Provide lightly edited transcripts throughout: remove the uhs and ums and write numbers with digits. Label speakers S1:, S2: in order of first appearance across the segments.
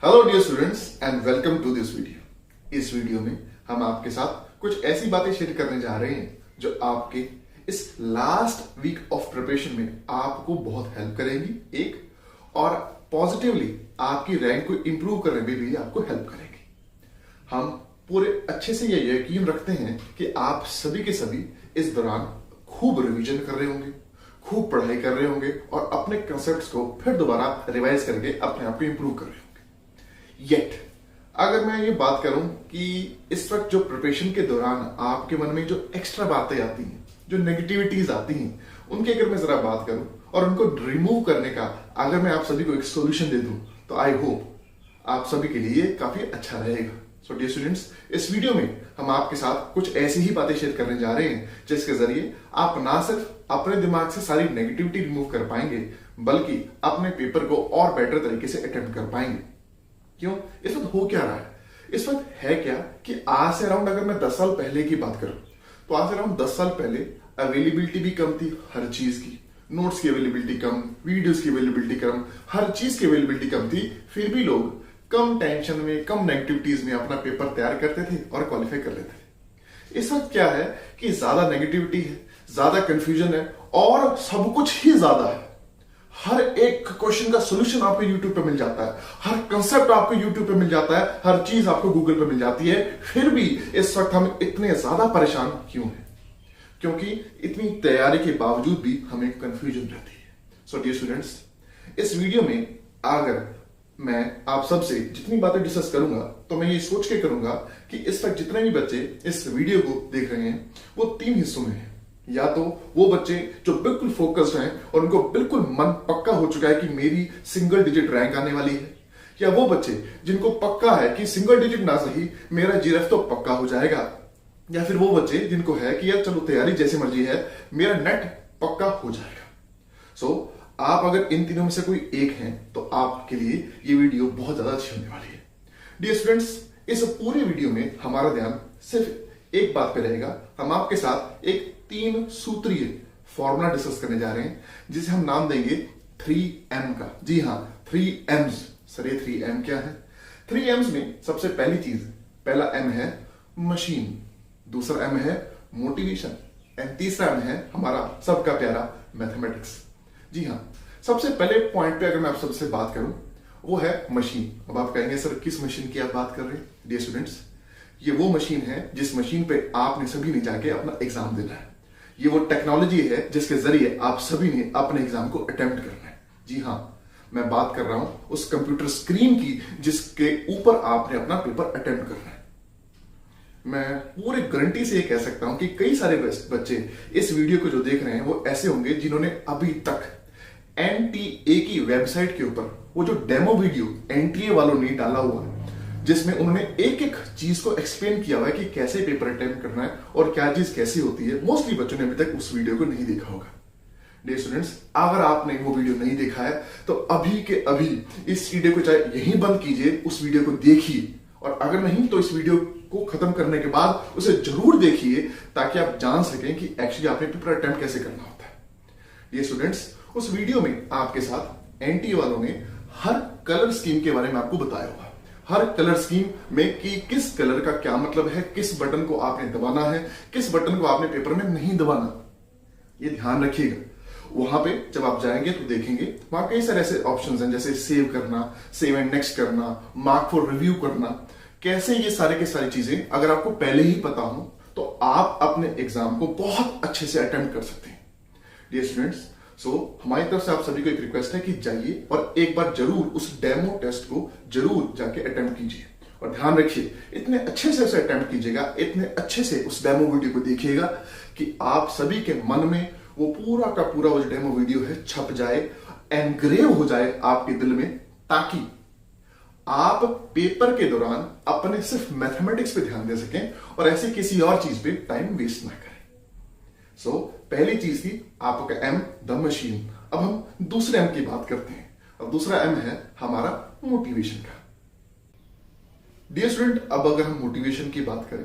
S1: Hello dear students and welcome to this video. इस video में हम आपके साथ कुछ ऐसी बातें शेयर करने जा रहे हैं जो आपके इस लास्ट वीक ऑफ प्रिपरेशन में आपको बहुत हेल्प करेंगी और पॉजिटिवली आपकी रैंक को इंप्रूव करने में भी आपको हेल्प करेंगी। हम पूरे अच्छे से ये यकीन रखते हैं कि आप सभी के सभी इस दौरान खूब रिवीजन कर रहे होंगे, खूब पढ़ाई कर रहे होंगे और अपने कंसेप्ट्स को फिर दोबारा रिवाइज करके अपने आप को इंप्रूव कर रहे होंगे। येट अगर मैं ये बात करूं कि इस वक्त जो प्रिपरेशन के दौरान आपके मन में जो एक्स्ट्रा बातें आती हैं, जो नेगेटिविटीज आती हैं, उनकी अगर मैं जरा बात करूं और उनको रिमूव करने का अगर मैं आप सभी को एक सोल्यूशन दे दूं तो आई होप आप सभी के लिए काफी अच्छा रहेगा। सो डियर स्टूडेंट्स, इस वीडियो में हम आपके साथ कुछ ऐसी ही बातें शेयर करने जा रहे हैं जिसके जरिए आप ना सिर्फ अपने दिमाग से सारी नेगेटिविटी रिमूव कर पाएंगे बल्कि अपने पेपर को और बेटर तरीके से अटेम्प्ट कर पाएंगे। क्यों? इस वक्त हो क्या रहा है? इस वक्त है क्या कि आज से अराउंड अगर मैं 10 साल पहले की बात करूं तो आज से अराउंड 10 साल पहले अवेलेबिलिटी भी कम थी, हर चीज की, नोट्स की अवेलेबिलिटी कम, वीडियोस की अवेलेबिलिटी कम, हर चीज की अवेलेबिलिटी कम थी। फिर भी लोग कम टेंशन में, कम नेगेटिविटीज में अपना पेपर तैयार करते थे और क्वालिफाई कर लेते थे। इस वक्त क्या है कि ज्यादा नेगेटिविटी है, ज्यादा कंफ्यूजन है और सब कुछ ही ज्यादा है। हर एक क्वेश्चन का सॉल्यूशन आपको YouTube पे मिल जाता है, हर कंसेप्ट आपको YouTube पे मिल जाता है, हर चीज आपको गूगल पे मिल जाती है। फिर भी इस वक्त हम इतने ज्यादा परेशान क्यों हैं? क्योंकि इतनी तैयारी के बावजूद भी हमें कंफ्यूजन रहती है। सो डियर स्टूडेंट्स, इस वीडियो में अगर मैं आप सबसे जितनी बातें डिस्कस करूंगा तो मैं ये सोच के करूंगा कि इस वक्त जितने भी बच्चे इस वीडियो को देख रहे हैं वो 3 हिस्सों में हैं। या तो वो बच्चे जो बिल्कुल फोकस्ड हैं और उनको बिल्कुल मन पक्का हो चुका है कि मेरी सिंगल डिजिट रैंक आने वाली है, या वो बच्चे जिनको पक्का है कि सिंगल डिजिट ना सही मेरा जीएफ तो पक्का हो जाएगा, या फिर वो बच्चे जिनको है कि यार चलो तैयारी जैसी मर्जी है, मेरा नेट पक्का हो जाएगा। सो आप अगर इन तीनों में से कोई एक हैं तो आपके लिए ये वीडियो बहुत ज्यादा अच्छी होने वाली है। डियर स्टूडेंट्स, इस पूरे वीडियो में हमारा ध्यान सिर्फ एक बात पे रहेगा। हम आपके साथ एक 3 सूत्रीय फॉर्मूला डिस्कस करने जा रहे हैं जिसे हम नाम देंगे 3M का। जी हाँ, 3Ms। सर ये 3M क्या है? 3Ms में सबसे पहली चीज, पहला M है मशीन, दूसरा M है मोटिवेशन एंड तीसरा M है हमारा सबका प्यारा मैथमेटिक्स। जी हाँ, सबसे पहले पॉइंट पे अगर मैं आप सबसे बात करूं वो है मशीन। अब आप कहेंगे सर किस मशीन की आप बात कर रहे हैं? डियर स्टूडेंट्स, ये वो मशीन है जिस मशीन पे आपने सभी ने जाके अपना एग्जाम देना है। ये वो टेक्नोलॉजी है जिसके जरिए आप सभी ने अपने एग्जाम को अटेम्प्ट करना है। जी हाँ, मैं बात कर रहा हूं उस कंप्यूटर स्क्रीन की जिसके ऊपर आपने अपना पेपर अटेम्प्ट करना है। मैं पूरी गारंटी से ये कह सकता हूं कि कई सारे बच्चे इस वीडियो को जो देख रहे हैं वो ऐसे होंगे जिन्होंने अभी तक एनटीए की वेबसाइट के ऊपर वो जो डेमो वीडियो एनटीए वालों ने डाला हुआ है जिसमें उन्होंने एक एक चीज को एक्सप्लेन किया हुआ है कि कैसे पेपर अटेम्प्ट करना है और क्या चीज कैसी होती है, मोस्टली बच्चों ने अभी तक उस वीडियो को नहीं देखा होगा। डियर स्टूडेंट्स, अगर आपने वो वीडियो नहीं देखा है तो अभी के अभी इस वीडियो को चाहे यहीं बंद कीजिए, उस वीडियो को देखिए, और अगर नहीं तो इस वीडियो को खत्म करने के बाद उसे जरूर देखिए ताकि आप जान सकें कि एक्चुअली आपने पेपर अटेम्प्ट कैसे करना होता है। डियर स्टूडेंट्स, उस वीडियो में आपके साथ एनटीए वालों ने हर कलर स्कीम के बारे में आपको बताया हुआ है। हर कलर स्कीम में कि किस कलर का क्या मतलब है, किस बटन को आपने दबाना है, किस बटन को आपने पेपर में नहीं दबाना, ये ध्यान रखिएगा। वहां पे जब आप जाएंगे तो देखेंगे वहां कई सारे ऐसे ऑप्शंस हैं जैसे सेव करना, सेव एंड नेक्स्ट करना, मार्क फॉर रिव्यू करना। कैसे ये सारे की सारी चीजें अगर आपको पहले ही पता हो तो आप अपने एग्जाम को बहुत अच्छे से अटेम्प्ट कर सकते हैं। डियर स्टूडेंट्स, हमारी तरफ से आप सभी को एक रिक्वेस्ट है कि जाइए और एक बार जरूर उस डेमो टेस्ट को जरूर जाके अटेम्प्ट कीजिए, और ध्यान रखिए इतने अच्छे से उसे अटेम्प्ट कीजिएगा, इतने अच्छे से उस डेमो वीडियो को देखिएगा कि आप सभी के मन में वो पूरा का पूरा वो जो डेमो वीडियो है छप जाए, एनग्रेव हो जाए आपके दिल में, ताकि आप पेपर के दौरान अपने सिर्फ मैथमेटिक्स पे ध्यान दे सकें और ऐसे किसी और चीज पे टाइम वेस्ट ना करें। पहली चीज थी आपका M द मशीन। अब हम दूसरे M की बात करते हैं। अब दूसरा M है हमारा मोटिवेशन का। डियर स्टूडेंट, अब अगर हम मोटिवेशन की बात करें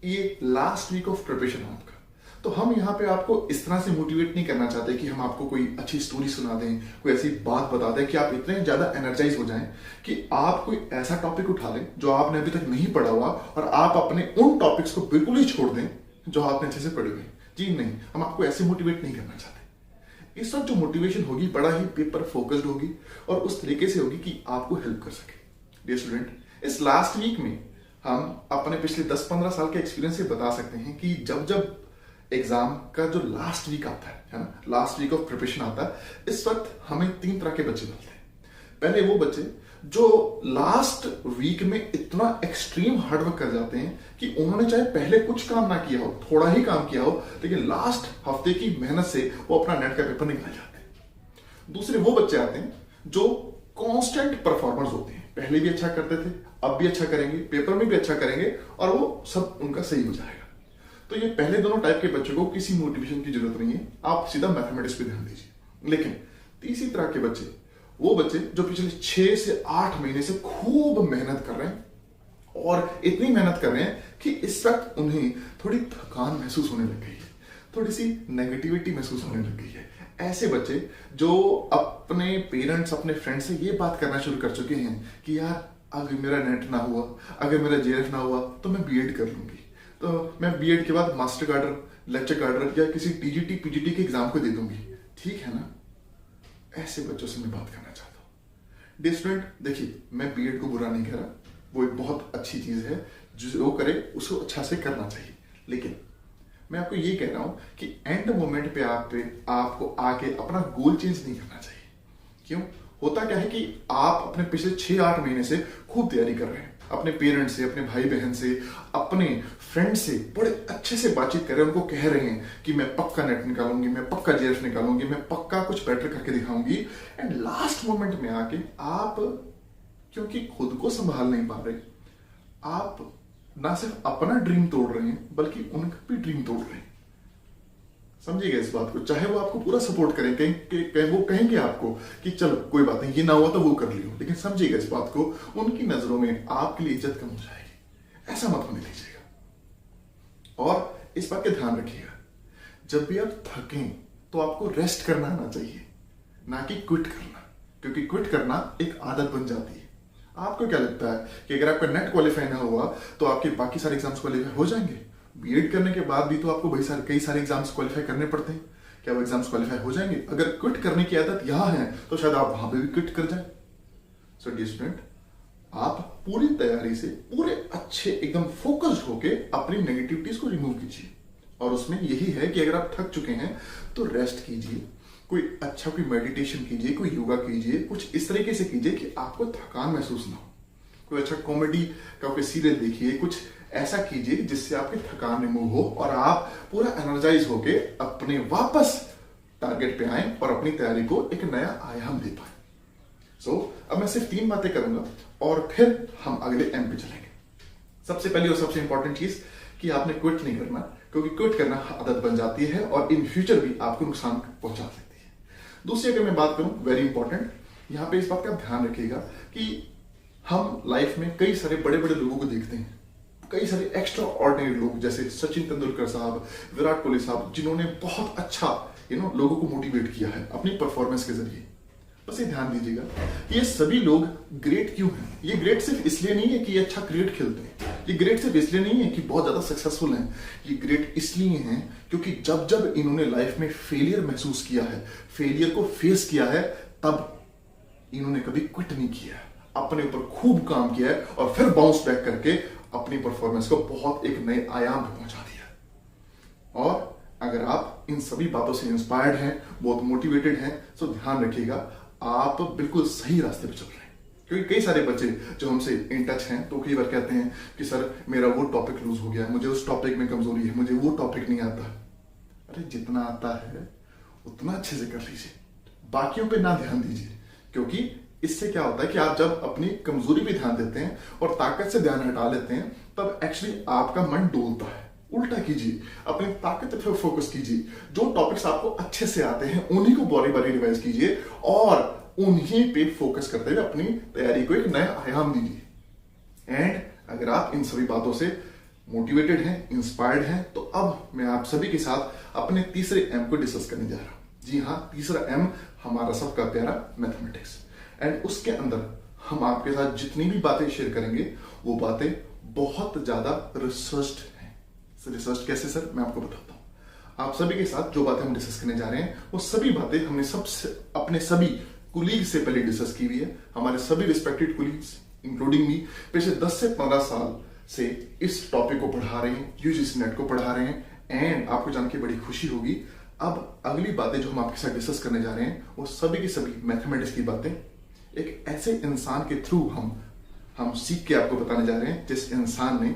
S1: ये लास्ट वीक ऑफ प्रिपरेशन है आपका। तो हम यहाँ पे आपको इस तरह से मोटिवेट नहीं करना चाहते कि हम आपको कोई अच्छी स्टोरी सुना दें, कोई ऐसी बात बता दें कि आप इतने ज्यादा एनर्जाइज हो जाएं कि आप कोई ऐसा टॉपिक उठा लें जो आपने अभी तक नहीं पढ़ा हुआ और आप अपने उन टॉपिक्स को बिल्कुल ही छोड़ दें जो आपने अच्छे से पढ़े हुए। जी नहीं, हम आपको ऐसे मोटिवेट नहीं करना चाहते। इस वक्त जो मोटिवेशन होगी बड़ा ही पेपर फोकस्ड होगी और उस तरीके से होगी कि आपको हेल्प कर सके। डियर स्टूडेंट, इस लास्ट वीक में हम अपने पिछले 10-15 साल के एक्सपीरियंस से बता सकते हैं कि जब जब एग्जाम का जो लास्ट वीक आता है ना, लास्ट वीक ऑफ प्रिपरेशन आता है, इस वक्त हमें 3 तरह के बच्चे मिलते हैं। पहले वो बच्चे जो लास्ट वीक में इतना एक्सट्रीम हार्डवर्क कर जाते हैं कि उन्होंने चाहे पहले कुछ काम ना किया हो, थोड़ा ही काम किया हो, लेकिन लास्ट हफ्ते की मेहनत से वो अपना नेट का पेपर निकाल जाते हैं। दूसरे वो बच्चे आते हैं जो कांस्टेंट परफॉर्मर्स होते हैं, पहले भी अच्छा करते थे, अब भी अच्छा करेंगे, पेपर में भी अच्छा करेंगे और वो सब उनका सही हो जाएगा। तो ये पहले दोनों टाइप के बच्चों को किसी मोटिवेशन की जरूरत नहीं है, आप सीधा मैथमेटिक्स पे ध्यान दीजिए। लेकिन तीसरी तरह के बच्चे, वो बच्चे जो पिछले 6 से 8 महीने से खूब मेहनत कर रहे हैं और इतनी मेहनत कर रहे हैं कि इस वक्त उन्हें थोड़ी थकान महसूस होने लग गई है, थोड़ी सी नेगेटिविटी महसूस होने लग गई है। ऐसे बच्चे जो अपने पेरेंट्स, अपने फ्रेंड्स से ये बात करना शुरू कर चुके हैं कि यार अगर मेरा नेट ना हुआ, अगर मेरा जेएफ ना हुआ तो मैं बीएड कर लूंगी, तो मैं बीएड के बाद मास्टर गार्डर, लेक्चर गार्डर या किसी टीजीटी पीजीटी के एग्जाम को दे दूंगी। ठीक है ना, ऐसे बच्चों से मैं बात करना चाहता हूँ। डियर स्टूडेंट, देखिए मैं बीएड को बुरा नहीं कह रहा, वो एक बहुत अच्छी चीज है, जो करे उसको अच्छा से करना चाहिए। लेकिन मैं आपको ये कह रहा हूं कि एंड मोमेंट पे आपको आके अपना गोल चेंज नहीं करना चाहिए। क्यों? होता क्या है कि आप अपने पिछले 6-8 महीने से खूब तैयारी कर रहे हैं, अपने पेरेंट्स से, अपने भाई बहन से, अपने फ्रेंड से बड़े अच्छे से बातचीत कर रहे हैं, उनको कह रहे हैं कि मैं पक्का नेट निकालूंगी, मैं पक्का जेएफ निकालूंगी, मैं पक्का कुछ बेटर करके दिखाऊंगी। एंड लास्ट मोमेंट में आके आप क्योंकि खुद को संभाल नहीं पा रहे, आप ना सिर्फ अपना ड्रीम तोड़ रहे हैं बल्कि उनका भी ड्रीम तोड़ रहे हैं। समझिएगा इस बात को। चाहे वो आपको पूरा सपोर्ट करें, कहीं वो कहेंगे आपको कि चलो कोई बात नहीं, ये ना हुआ तो वो कर लियो, लेकिन समझिएगा इस बात को, उनकी नजरों में आपके लिए इज्जत कम हो जाएगी। ऐसा मत होने दीजिएगा। और इस बात का ध्यान रखिएगा, जब भी आप थकें तो आपको रेस्ट करना आना चाहिए, ना कि क्विट करना, क्योंकि क्विट करना एक आदत बन जाती है। आपको क्या लगता है कि अगर आपका नेट क्वालिफाई ना हुआ तो आपके बाकी सारे एग्जाम्स क्वालिफाई हो जाएंगे? बीएड करने के बाद भी तो आपको कई सारे एग्जाम्स क्वालिफाई करने पड़ते हैं। क्या वो एग्जाम्स क्वालिफाई हो जाएंगे? अगर क्विट करने की आदत यहां है तो शायद आप वहां पे भी क्विट कर जाए। सो डियर स्टूडेंट, आप पूरी तैयारी से, पूरे अच्छे एकदम फोकस्ड होके अपनी नेगेटिविटीज को रिमूव कीजिए। और उसमें यही है कि अगर आप थक चुके हैं तो रेस्ट कीजिए, कोई मेडिटेशन कीजिए, कोई योगा कीजिए, कुछ इस तरीके से कीजिए कि आपको थकान महसूस ना हो। कोई अच्छा कॉमेडी का कोई सीरियल देखिए, कुछ ऐसा कीजिए जिससे आपकी थकान रिमूव हो और आप पूरा एनर्जाइज होके अपने वापस टारगेट पे आए और अपनी तैयारी को एक नया आयाम दे पाए। अब मैं सिर्फ 3 बातें करूंगा और फिर हम अगले एम पे चलेंगे। सबसे पहली और सबसे इंपॉर्टेंट चीज कि आपने क्विट नहीं करना, क्योंकि क्विट करना आदत बन जाती है और इन फ्यूचर भी आपको नुकसान पहुंचा सकती है। दूसरी अगर मैं बात करूं, वेरी इंपॉर्टेंट, यहां पे इस बात का ध्यान रखिएगा कि हम लाइफ में कई सारे बड़े बड़े लोगों को देखते हैं, कई सारे एक्स्ट्रा ऑर्डिनरी लोग जैसे सचिन तेंदुलकर साहब, विराट कोहली साहब, जिन्होंने बहुत अच्छा लोगों को मोटिवेट किया है अपनी परफॉर्मेंस के जरिए। बस ये ध्यान दीजिएगा कि ये सभी लोग ग्रेट क्यों हैं। ये ग्रेट सिर्फ इसलिए नहीं है कि ये अच्छा क्रिकेट खेलते हैं, ये ग्रेट सिर्फ इसलिए नहीं है कि बहुत ज्यादा सक्सेसफुल हैं। ये ग्रेट इसलिए हैं क्योंकि जब जब इन्होंने लाइफ में फेलियर महसूस किया है, फेलियर को फेस किया है, तब इन्होंने कभी क्विट नहीं किया है, अपने ऊपर खूब काम किया है और फिर बाउंस बैक करके अपनी परफॉर्मेंस को बहुत एक नए आयाम पे पहुंचा दिया। और अगर आप इन सभी बातों से इंस्पायर्ड हैं, बहुत मोटिवेटेड हैं, तो ध्यान रखिएगा आप बिल्कुल सही रास्ते पे चल रहे हैं। क्योंकि कई सारे बच्चे जो हमसे इन टच हैं तो कई बार कहते हैं कि सर मेरा वो टॉपिक लूज हो गया, मुझे उस टॉपिक में कमजोरी है, मुझे वो टॉपिक नहीं आता। अरे जितना आता है उतना अच्छे से कर लीजिए, बाकियों पे ना ध्यान दीजिए। क्योंकि इससे क्या होता है कि आप जब अपनी कमजोरी पे ध्यान देते हैं और ताकत से ध्यान हटा लेते हैं, तब एक्चुअली आपका मन डोलता है। उल्टा कीजिए, अपनी ताकत पे फोकस कीजिए, जो टॉपिक्स आपको अच्छे से आते हैं उन्हीं को बारी बारी रिवाइज कीजिए और उन्हीं पे फोकस करते हुए अपनी तैयारी को एक नया आयाम दीजिए। एंड अगर आप इन सभी बातों से मोटिवेटेड हैं, इंस्पायर्ड हैं, तो अब मैं आप सभी के साथ अपने तीसरे एम को डिस्कस करने जा रहा हूं। जी हाँ, तीसरा एम हमारा सबका प्यारा मैथमेटिक्स। एंड उसके अंदर हम आपके साथ जितनी भी बातें शेयर करेंगे वो बातें बहुत ज्यादा रिसर्च्ड हैं। रिसर्च कैसे सर, मैं आपको बताता हूं। आप सभी के साथ जो बातें हम डिस्कस करने जा रहे हैं वो सभी बातें हमने सबसे अपने सभी कुलीग से पहले डिस्कस की हुई है। हमारे सभी रिस्पेक्टेड कुलीग्स इंक्लूडिंग मी पिछले 10 से 15 साल से इस टॉपिक को पढ़ा रहे हैं, यूजीसी नेट को पढ़ा रहे हैं। एंड आपको जान के बड़ी खुशी होगी, अब अगली बातें जो हम आपके साथ डिस्कस करने जा रहे हैं वो सभी की सभी मैथमेटिक्स की बातें एक ऐसे इंसान के थ्रू हम सीख के आपको बताने जा रहे हैं जिस इंसान ने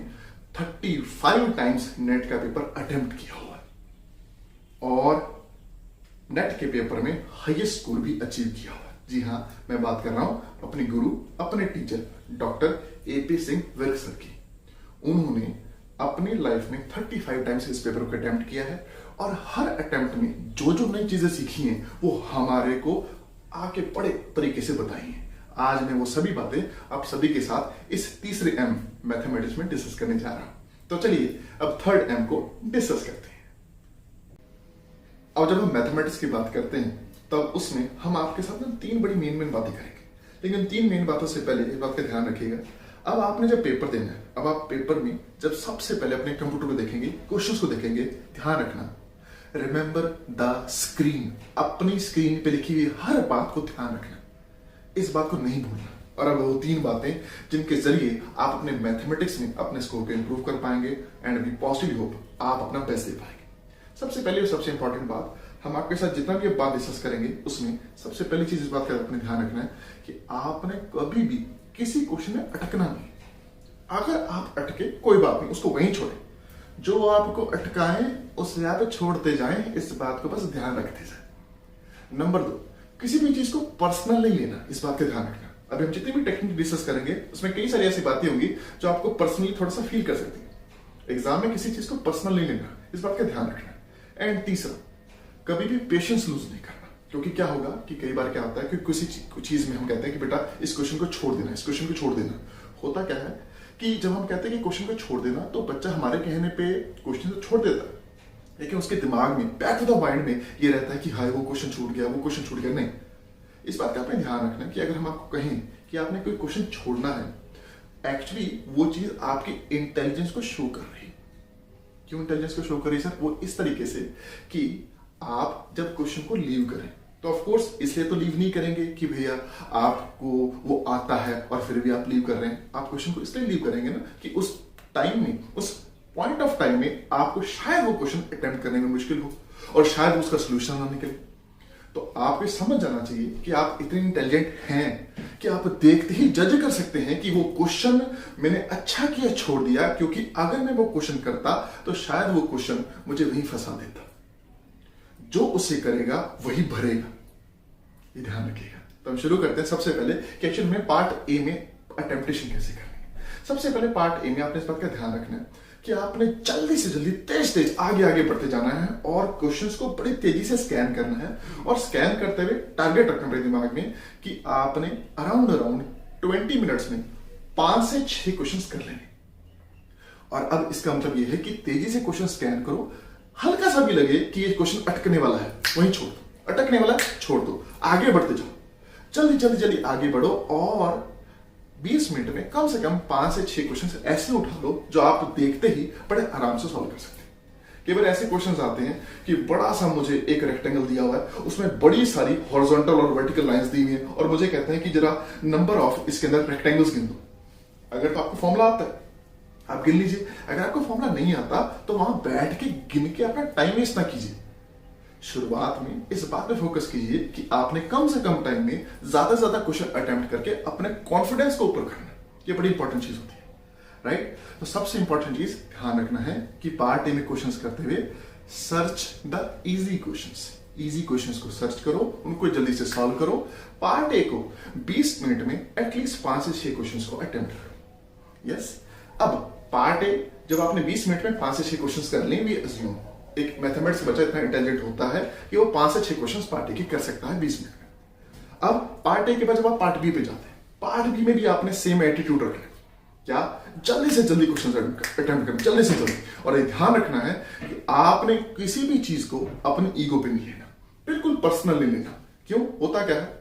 S1: 35 टाइम्स नेट का पेपर अटेम्प्ट किया हुआ है और नेट के पेपर में हाईएस्ट स्कोर भी अचीव किया हुआ है। जी हाँ, मैं बात कर रहा हूं अपने गुरु, अपने teacher doctor AP Singh Virk sir की। उन्होंने अपनी लाइफ में 35 टाइम्स इस पेपर को अटेम्प्ट किया है और हर अटेम्प्ट में जो जो नई चीजें सीखी हैं वो हमारे को आके बड़े तरीके से बताई हैं। आज मैं वो सभी बातें आप सभी के साथ इस तीसरे एम मैथमेटिक्स में डिस्कस करने जा रहा हूं। तो चलिए अब थर्ड एम को डिस्कस करते हैं। अब जब हम मैथमेटिक्स की बात करते हैं तब उसमें हम आपके साथ ना 3 बड़ी मेन बातें करेंगे। लेकिन 3 मेन बातों से पहले एक बात का ध्यान रखिएगा, अब आपने जब पेपर देना है, अब आप पेपर में जब सबसे पहले अपने कंप्यूटर को देखेंगे, क्वेश्चंस को देखेंगे, ध्यान रखना रिमेंबर द स्क्रीन। अपनी स्क्रीन पे लिखी हुई हर बात को ध्यान रखना, इस बात को नहीं भूलना। और अब वो 3 बातें जिनके जरिए आप अपने मैथमेटिक्स में अपने स्कोर को इंप्रूव कर पाएंगे एंड वी पॉजिटिव होप आप अपना बेस्ट दे पाएंगे। सबसे पहले और सबसे इंपॉर्टेंट बात, हम आपके साथ जितना भी बात डिस्कस करेंगे उसमें सबसे पहली चीज इस बात का अपने ध्यान रखना है कि आपने कभी भी किसी क्वेश्चन में अटकना नहीं। अगर आप अटके कोई बात नहीं, उसको वहीं छोड़े। जो आपको अटकाएं उसे आप छोड़ते जाएं, इस बात को बस ध्यान रखते जाए। नंबर 2, किसी भी चीज को पर्सनल नहीं लेना, इस बात का ध्यान रखना। अभी हम जितनी भी टेक्निक डिस्कस करेंगे उसमें कई सारी ऐसी बातें होंगी जो आपको पर्सनली थोड़ा सा फील कर सकती है। एग्जाम में किसी चीज को पर्सनल नहीं लेना, इस बात का ध्यान रखना। एंड तीसरा, कभी भी पेशेंस लूज नहीं करना, क्योंकि क्या होगा कि कई बार क्या होता है कि किसी चीज में हम कहते हैं कि बेटा इस क्वेश्चन को छोड़ देना, इस क्वेश्चन को छोड़ देना। होता क्या है कि जब हम कहते हैं कि क्वेश्चन को छोड़ देना तो बच्चा हमारे कहने पे क्वेश्चन को छोड़ देता है, लेकिन उसके दिमाग में बैक टू द माइंड में ये रहता है कि हाय वो क्वेश्चन छूट गया, वो क्वेश्चन छूट गया। नहीं, इस बात का आपने ध्यान रखना कि अगर हम आपको कहें कि आपने कोई क्वेश्चन छोड़ना है, एक्चुअली वो चीज आपकी इंटेलिजेंस को शो कर रही है। क्यों इंटेलिजेंस को शो कर रही है सर? वो इस तरीके से कि आप जब क्वेश्चन को लीव करें तो ऑफ कोर्स इसलिए तो लीव नहीं करेंगे कि भैया आपको वो आता है और फिर भी आप लीव कर रहे हैं। आप क्वेश्चन को इसलिए लीव करेंगे ना कि उस टाइम में, उस पॉइंट ऑफ टाइम में आपको शायद वो क्वेश्चन अटेम्प्ट करने में मुश्किल हो और शायद उसका सोल्यूशन ना निकले। तो आपको समझ जाना चाहिए कि आप इतने इंटेलिजेंट हैं कि आप देखते ही जज कर सकते हैं कि वो क्वेश्चन मैंने अच्छा किया छोड़ दिया, क्योंकि अगर मैं वो क्वेश्चन करता तो शायद वो क्वेश्चन मुझे वहीं फंसा देता। जो उसे करेगा वही भरेगा, ये ध्यान रखिएगा। तो हम शुरू करते हैं सबसे पहले कि एक्चुअली में पार्ट ए में अटेम्प्टेशन कैसे करनी है। सबसे पहले पार्ट ए में आपने इस बात का ध्यान रखना है कि आपने जल्दी से जल्दी तेज आगे बढ़ते जाना है और क्वेश्चंस को बड़ी तेजी से स्कैन करना है। और स्कैन करते हुए टारगेट रखना अपने दिमाग में कि आपने अराउंड 20 मिनट्स में 5 से 6 क्वेश्चंस कर लेने। और अब इसका मतलब यह है कि तेजी से क्वेश्चन स्कैन करो, हल्का सा भी लगे कि ये क्वेश्चन अटकने वाला है वहीं छोड़ दो, अटकने वाला है छोड़ दो, आगे बढ़ते जाओ, जल्दी आगे बढ़ो और 20 मिनट में कम से कम 5 से 6 क्वेश्चन ऐसे उठा लो जो आप देखते ही बड़े आराम से सॉल्व कर सकते हैं। कई बार ऐसे क्वेश्चंस आते हैं कि बड़ा सा मुझे एक रेक्टेंगल दिया हुआ है, उसमें बड़ी सारी हॉरिजॉन्टल और वर्टिकल लाइंस दी हुई है और मुझे कहते हैं कि जरा नंबर ऑफ इसके अंदर रेक्टेंगल्स गिन दो। अगर तो आपको फॉर्मूला आता है आप गिन लीजिए, अगर आपको फॉर्मूला नहीं आता तो वहां बैठ के गिन के अपना टाइम वेस्ट ना कीजिए। शुरुआत में इस बात पे फोकस कीजिए कि आपने कम से कम टाइम में ज्यादा से ज्यादा क्वेश्चन अटेम्प्ट करके अपने कॉन्फिडेंस को ऊपर करना। ये बड़ी इंपॉर्टेंट चीज होती है, राइट? तो सबसे इंपॉर्टेंट चीज ध्यान रखना है कि पार्ट ए में क्वेश्चंस करते हुए search the easy questions. Easy questions को सर्च करो, उनको जल्दी से सॉल्व करो। पार्ट ए को 20 मिनट में एटलीस्ट 5 से 6 क्वेश्चंस को अटेम्प्ट करो। यस, अब पार्ट ए जब आपने 20 मिनट में 5 से 6 क्वेश्चंस कर लें, वी अज्यूम एक मैथमेटिक्स बच्चा इतना इंटेलिजेंट होता है कि वो 5 से 6 क्वेश्चंस पार्ट ए के कर सकता है 20 मिनट में। अब पार्ट ए के बाद जब आप पार्ट बी पे जाते हैं, पार्ट बी में भी आपने सेम एटीट्यूड रखना है क्या, जल्दी से जल्दी क्वेश्चन अटेम्प्ट करना, जल्दी से जल्दी। और ये ध्यान रखना है कि आपने किसी भी चीज को अपनी ईगो पे नहीं लेना, बिल्कुल पर्सनल नहीं लेना। क्यों? होता क्या है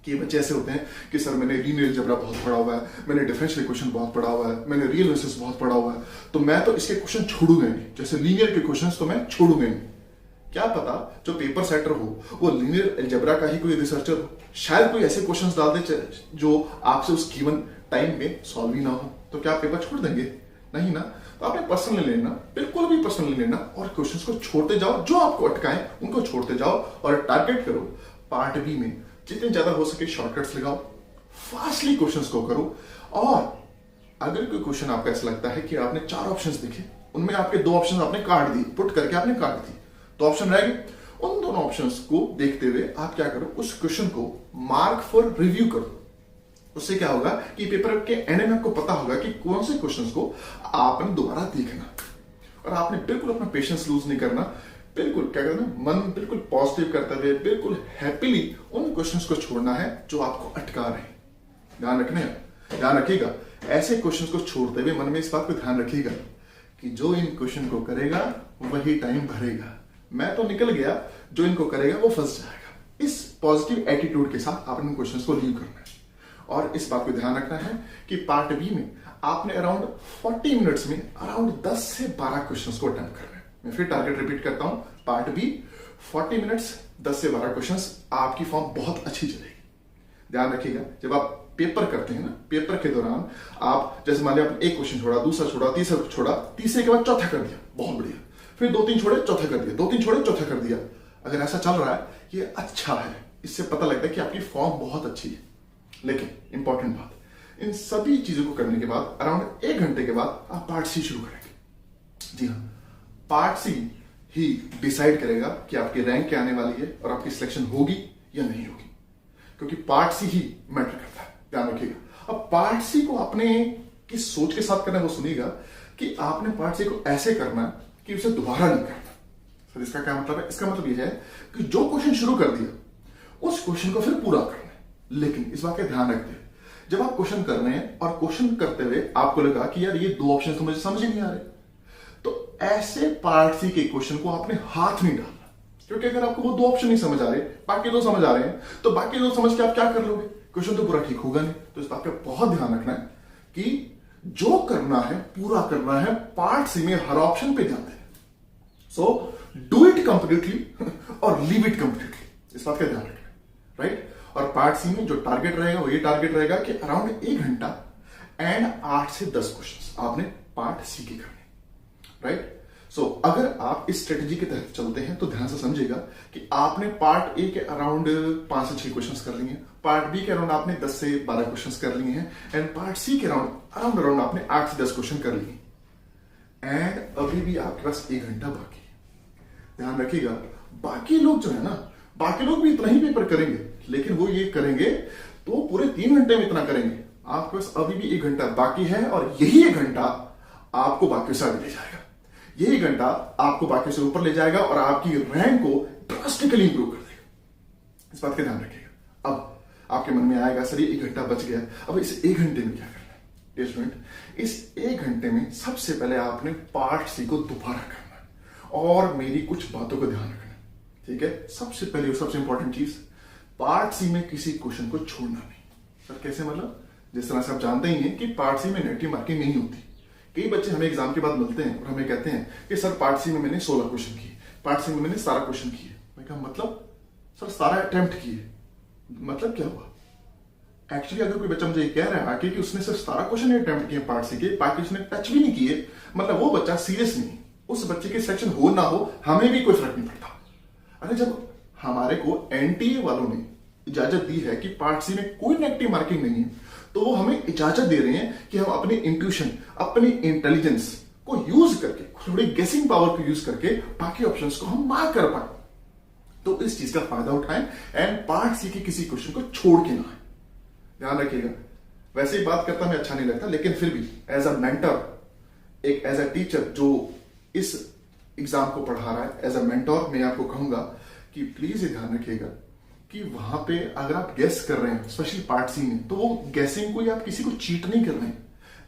S1: कि बच्चे ऐसे होते हैं कि सर मैंने लीनियर अलजेब्रा बहुत पढ़ा हुआ है, मैंने डिफरेंशियल इक्वेशन बहुत पढ़ा हुआ है, मैंने रियल एनालिसिस बहुत पढ़ा हुआ है, तो मैं तो इसके क्वेश्चन छोड़ूंगा नहीं, जैसे लीनियर के क्वेश्चन तो मैं छोड़ूंगा नहीं। क्या पता जो पेपर सेटर हो वो लीनियर अलजेब्रा का ही कोई रिसर्चर हो, शायद कोई ऐसे क्वेश्चंस डाल दे जो आपसे उस गिवन टाइम में सॉल्व ही ना हो, तो क्या आप पेपर छोड़ देंगे? नहीं ना। तो आपने पर्सनली लेना, बिल्कुल भी पर्सनली लेना, और क्वेश्चंस को छोड़ते जाओ, जो आपको अटकाएं उनको छोड़ते जाओ, और टारगेट करो पार्ट बी में जितने ज्यादा हो सके शॉर्टकट्स लगाओ, फास्टली क्वेश्चंस को करो। और अगर कोई क्वेश्चन आपका ऐसा लगता है कि आपने 4 ऑप्शंस देखे, उनमें आपके 2 ऑप्शन आपने काट दिए, पुट करके आपने काट दी, तो ऑप्शन रह गए। उन दोनों ऑप्शंस को देखते हुए आप क्या करो, उस क्वेश्चन को मार्क फॉर रिव्यू करो। उससे क्या होगा कि पेपर के एंड में आपको पता होगा कि कौन से क्वेश्चंस को आपने दोबारा देखना, और आपने बिल्कुल अपना पेशेंस लूज नहीं करना, बिल्कुल क्या करना, मन बिल्कुल पॉजिटिव करते हुए बिल्कुल हैप्पीली उन क्वेश्चंस को छोड़ना है जो आपको अटका रहे हैं। ध्यान रखिएगा, ऐसे क्वेश्चंस को छोड़ते हुए मन में इस बात को ध्यान रखिएगा कि जो इन क्वेश्चन को करेगा वही टाइम भरेगा, मैं तो निकल गया, जो इनको करेगा वो फंस जाएगा। इस पॉजिटिव एटीट्यूड के साथ आपने इन क्वेश्चंस को लीव करना है। और इस बात को ध्यान रखना है कि पार्ट बी में आपने अराउंड 40 मिनट्स में अराउंड 10 से 12 क्वेश्चंस को अटेम्प्ट करना है। मैं फिर टारगेट रिपीट करता हूं, पार्ट बी 40 मिनट्स 10 से 12 क्वेश्चंस, आपकी फॉर्म बहुत अच्छी चलेगी। ध्यान रखिएगा, जब आप पेपर करते हैं ना, पेपर के दौरान आप जैसे मान लिया आपने एक क्वेश्चन छोड़ा, दूसरा छोड़ा, तीसरा छोड़ा, तीसरे के बाद चौथा कर दिया, बहुत बढ़िया, फिर 2-3 छोड़े, चौथा कर दिया, 2-3 छोड़े, चौथा कर दिया। अगर ऐसा चल रहा है, ये अच्छा है, इससे पता लगता है कि आपकी फॉर्म बहुत अच्छी है। लेकिन इंपॉर्टेंट बात, इन सभी चीजों को करने के बाद अराउंड 1 घंटे के बाद आप पार्ट सी शुरू करेंगे। जी हाँ, पार्ट सी ही डिसाइड करेगा कि आपकी रैंक क्या आने वाली है और आपकी सिलेक्शन होगी या नहीं होगी, क्योंकि पार्ट सी ही मैटर करता है। ध्यान रखिएगा। अब पार्ट सी को आपने किस सोच के साथ करना है वो सुनिएगा कि आपने पार्ट सी को ऐसे करना है कि उसे दोबारा नहीं करना। सर इसका क्या मतलब है? इसका मतलब यह है कि जो क्वेश्चन शुरू कर दिया उस क्वेश्चन को फिर पूरा करना है। लेकिन इस बात का ध्यान रखते हैं, जब आप क्वेश्चन कर रहे हैं और क्वेश्चन करते हुए आपको लगा कि यार ये 2 ऑप्शन तो मुझे समझ ही नहीं आ रहे, तो ऐसे पार्ट सी के क्वेश्चन को आपने हाथ नहीं डालना, क्योंकि अगर आपको वो 2 ऑप्शन नहीं समझ आ रहे, बाकी 2 समझ आ रहे हैं, तो बाकी 2 समझ के आप क्या कर लोगे? क्वेश्चन तो पूरा ठीक होगा नहीं। तो इस बात का बहुत ध्यान रखना है कि जो करना है पूरा करना है, पार्ट सी में हर ऑप्शन पे ध्यान देना। सो डू इट कंप्लीटली और लीव इट कंप्लीटली, इस बात का ध्यान रखना, राइट। और पार्ट सी में जो टारगेट रहेगा वो ये टारगेट रहेगा कि अराउंड 1 घंटा एंड 8 से 10 क्वेश्चन आपने पार्ट सी के करने, राइट। सो अगर आप इस स्ट्रेटेजी के तहत चलते हैं तो ध्यान से समझिएगा कि आपने पार्ट ए के अराउंड 5 से 6 क्वेश्चंस कर लिए हैं, पार्ट बी के अराउंड आपने 10 से 12 क्वेश्चंस कर लिए हैं, एंड पार्ट सी के अराउंड आपने 8 से 10 क्वेश्चन कर लिए, एंड अभी भी आपके पास 1 घंटा बाकी है। ध्यान रखिएगा, बाकी लोग जो है ना, बाकी लोग भी इतना ही पेपर करेंगे, लेकिन वो ये करेंगे तो पूरे 3 घंटे में इतना करेंगे। आपके पास अभी भी 1 घंटा बाकी है, और यही 1 घंटा आपको बाकी से आगे ले जाएगा, यही घंटा आपको बाकी से ऊपर ले जाएगा और आपकी रैंक को ड्रास्टिकली इंप्रूव कर देगा। इस बात का ध्यान रखिएगा। अब आपके मन में आएगा सर ये 1 घंटा बच गया, अब इस 1 घंटे में क्या करना है? डियर स्टूडेंट, इस 1 घंटे में सबसे पहले आपने पार्ट सी को दोबारा करना है और मेरी कुछ बातों को ध्यान रखना है, ठीक है। सबसे पहले और सबसे इंपॉर्टेंट चीज, पार्ट सी में किसी क्वेश्चन को छोड़ना नहीं। सर कैसे? मतलब जिस तरह से आप जानते ही हैं कि पार्ट सी में नेगेटिव मार्किंग नहीं होती। कई बच्चे हमें एग्जाम के बाद मिलते हैं और हमें कहते हैं कि सर पार्ट सी में मैंने 16 क्वेश्चन किए, पार्ट सी में मैंने 17 क्वेश्चन किए। मैं कहा मतलब सर 17 अटेम्प्ट किए, मतलब क्या हुआ? एक्चुअली अगर कोई बच्चा मुझे कह रहा है आके कि उसने सिर्फ 17 क्वेश्चन अटेम्प्ट किए पार्ट सी के, बाकी उसने टच भी नहीं किए, मतलब वो बच्चा सीरियस नहीं। उस बच्चे के सेक्शन हो ना हो हमें भी कोई फर्क नहीं पड़ता। अरे जब हमारे को एनटीए वालों ने इजाजत दी है कि पार्ट सी में कोई नेगेटिव मार्किंग नहीं है, तो वो हमें इजाजत दे रहे हैं कि हम अपनी इंट्यूशन, अपनी इंटेलिजेंस को यूज करके, थोड़ी गेसिंग पावर को यूज करके बाकी ऑप्शंस को हम मार्क कर पाए। तो इस चीज का फायदा उठाएं एंड पार्ट सी के किसी क्वेश्चन को छोड़ के ना आए। ध्यान रखिएगा। वैसे ही बात करता हमें अच्छा नहीं लगता, लेकिन फिर भी एज अ मेंटर, एक एज अ टीचर जो इस एग्जाम को पढ़ा रहा है, एज अ मेंटोर मैं आपको कहूंगा कि प्लीज ये ध्यान रखिएगा कि वहां पे अगर आप गेस कर रहे हैं, स्पेशली पार्ट सी में, तो वो गेसिंग को आप किसी को चीट नहीं कर रहे हैं।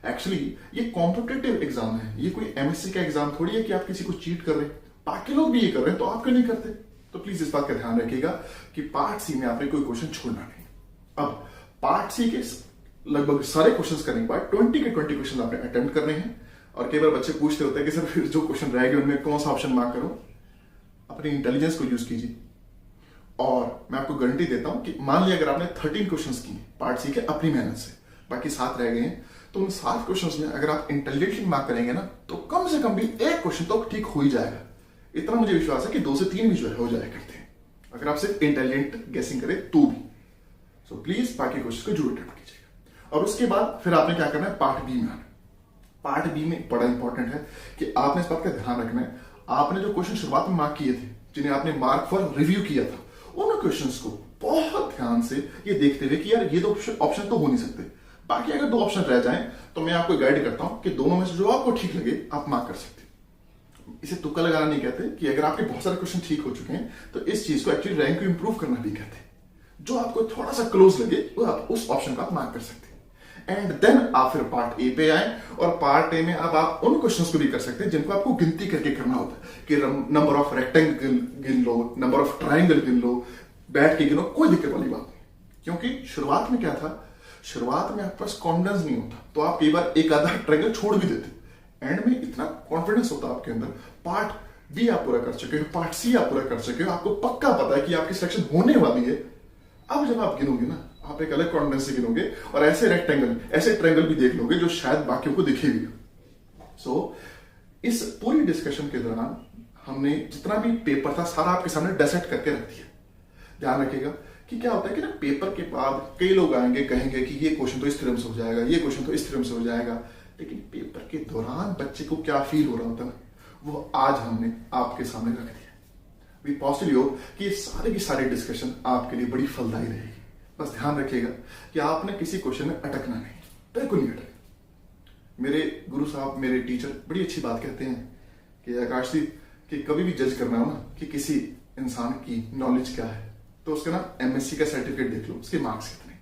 S1: एक्चुअली ये कॉम्पिटेटिव एग्जाम है, ये कोई एमएससी का एग्जाम थोड़ी है कि आप किसी को चीट कर रहे हैं। बाकी लोग भी ये कर रहे हैं तो आप क्यों नहीं करते? तो प्लीज इस बात का ध्यान रखिएगा कि पार्ट सी में आपने कोई क्वेश्चन छोड़ना नहीं। अब पार्ट सी के लगभग सारे क्वेश्चंस करने के बाद 20 के 20 क्वेश्चन आपने अटेम्प्ट करने हैं। और कई बार बच्चे पूछते होते हैं कि सर फिर जो क्वेश्चन रह गए उनमें कौन सा ऑप्शन मार्क करूं? अपनी इंटेलिजेंस को यूज कीजिए। और मैं आपको गारंटी देता हूं कि मान लिया अगर आपने 13 क्वेश्चंस किए पार्ट सी के अपनी मेहनत से, बाकी 7 रह गए हैं, तो उन 7 क्वेश्चंस में अगर आप इंटेलिजेंटली मार्क करेंगे ना तो कम से कम भी एक क्वेश्चन तो ठीक हो ही जाएगा। इतना मुझे विश्वास है कि 2 से 3 भी जो है हो जाया करते हैं अगर आप सिर्फ इंटेलिजेंट गेसिंग करें तो भी। सो प्लीज बाकी क्वेश्चन को जरूर अटेम्प्ट कीजिएगा। और उसके बाद फिर आपने क्या करना है, पार्ट बी में आना। पार्ट बी में बड़ा इंपॉर्टेंट है कि आपने इस बात का ध्यान रखना है, आपने जो क्वेश्चन शुरुआत में मार्क किए थे, जिन्हें आपने मार्क फॉर रिव्यू किया था, उन क्वेश्चंस को बहुत ध्यान से ये देखते हुए कि यार ये 2 ऑप्शन तो हो नहीं सकते, बाकी अगर 2 ऑप्शन रह जाएं तो मैं आपको गाइड करता हूं कि दोनों में से जो आपको ठीक लगे आप मार्क कर सकते हैं। इसे तुक्का लगाना नहीं कहते कि अगर आपके बहुत सारे क्वेश्चन ठीक हो चुके हैं तो इस चीज को एक्चुअली रैंक को इंप्रूव करना भी कहते हैं। जो आपको थोड़ा सा क्लोज लगे वो आप उस ऑप्शन को आप मार्क कर सकते हैं। एंड देन आप फिर पार्ट ए पे आए और पार्ट ए में अब आप उन क्वेश्चंस को भी कर सकते हैं जिनको आपको गिनती करके करना होता है कि नंबर ऑफ रेक्टेंगल गिन लो, नंबर ऑफ ट्राइंगल गिन लो, बैठ के गिनो, कोई दिक्कत वाली बात नहीं। क्योंकि शुरुआत में क्या था, शुरुआत में आपके पास कॉन्फिडेंस नहीं होता तो आप कई बार एक आधा ट्राइंगल छोड़ भी देते, एंड में इतना कॉन्फिडेंस होता आपके अंदर, पार्ट बी आप पूरा कर चुके हो, पार्ट सी आप पूरा कर चुके हो, आपको पक्का पता है कि आपकी सिलेक्शन होने वाली है। अब जब आप गिनोगे ना आप एक अलग कॉन्फिडेंस से गिनोगे और ऐसे रेक्टेंगल ऐसे ट्रायंगल भी देख लोगे जो शायद बाकियों को दिखे भी। सो इस पूरी डिस्कशन के दौरान हमने जितना भी पेपर था सारा आपके सामने डेसेट करके रख दिया। ध्यान रखिएगा कि क्या होता है कि ना पेपर के बाद कई लोग आएंगे कहेंगे कि ये क्वेश्चन तो इस थ्योरम से हो जाएगा, ये क्वेश्चन तो इस थ्योरम से हो जाएगा, लेकिन पेपर के दौरान बच्चे को क्या फील हो रहा होता है ना वो आज हमने आपके सामने रख दिया। वी पॉजिटिवली होप कि ये सारे की सारी डिस्कशन आपके लिए बड़ी फलदायी रहेगी। बस ध्यान रखिएगा कि आपने किसी क्वेश्चन में अटकना नहीं, बिल्कुल नहीं अटकना। मेरे गुरु साहब, मेरे टीचर बड़ी अच्छी बात कहते हैं कि आकाशदीप कि कभी भी जज करना हो ना कि किसी इंसान की नॉलेज क्या है तो उसका ना एमएससी का सर्टिफिकेट देख लो, उसके मार्क्स कितने,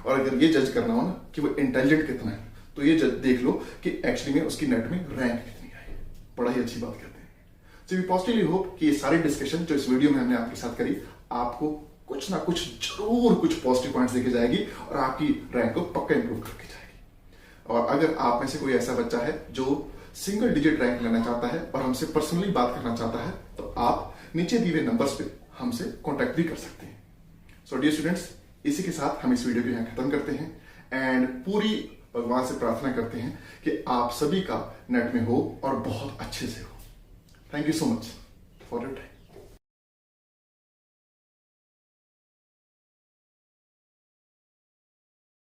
S1: और अगर ये जज करना हो ना कि वो इंटेलिजेंट कितना है तो ये देख लो कि एक्चुअली में उसकी नेट में रैंक कितनी आई। बड़ा ही अच्छी बात कहते हैं। सो वी पॉजिटिवली होप कि ये सारी डिस्कशन जो इस वीडियो में हमने आपके साथ करी आपको कुछ ना कुछ जरूर कुछ पॉजिटिव पॉइंट्स देके जाएगी और आपकी रैंक को पक्का इंप्रूव करके जाएगी। और अगर आप में से कोई ऐसा बच्चा है जो सिंगल डिजिट रैंक लेना चाहता है और हमसे पर्सनली बात करना चाहता है तो आप नीचे दिए हुए नंबर्स पे हमसे कांटेक्ट भी कर सकते हैं। सो डियर स्टूडेंट्स, इसी के साथ हम इस वीडियो को यहाँ खत्म करते हैं एंड पूरी भगवान से प्रार्थना करते हैं कि आप सभी का नेट में हो और बहुत अच्छे से हो। Thank you so much for your time.